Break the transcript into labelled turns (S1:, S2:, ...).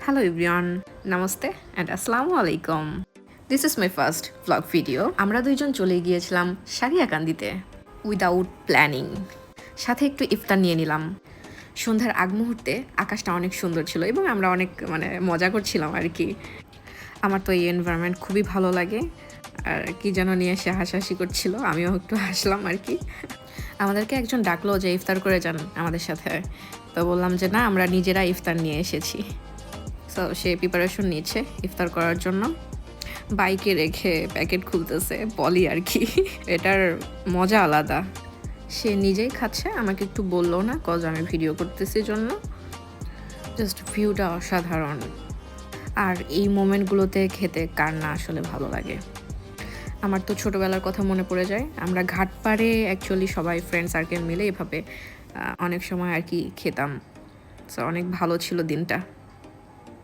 S1: Hello everyone, Namaste and Assalamu alaikum. This is my first vlog video. আমরা দুইজন চলে গিয়েছিলাম সারিয়াকান্দিতে উইদাউট প্ল্যানিং। সাথে একটু ইফতার নিয়ে নিলাম। সন্ধ্যার আগ মুহূর্তে আকাশটা অনেক সুন্দর ছিল এবং আমরা অনেক মজা করছিলাম আর কি। আমার তো এই এনভায়রনমেন্ট খুবই ভালো লাগে। আর কি যেন নিয়ে সে হাসাহাসি করছিল, আমিও একটু হাসলাম আর কি। আমাদেরকে একজন ডাকলো যে ইফতার করে যান আমাদের সাথে, তো বললাম যে না, আমরা নিজেরা ইফতার নিয়ে এসেছি। সো সে প্রিপারেশন নিচ্ছে ইফতার করার জন্য, বাইকে রেখে প্যাকেট খুলতেছে, বলি আর কি। এটার মজা আলাদা। সে নিজেই খাচ্ছে, আমাকে একটু বললো না, কজ আমি ভিডিও করতেছি জন্য। জাস্ট ভিউটা অসাধারণ। আর এই মোমেন্টগুলোতে খেতে কার না আসলে ভালো লাগে। আমার তো ছোটোবেলার কথা মনে পড়ে যায়। আমরা ঘাট পাড়ে অ্যাকচুয়ালি সবাই ফ্রেন্ড সার্কেল মিলে এভাবে অনেক সময় আর কি খেতাম। সো অনেক ভালো ছিল দিনটা।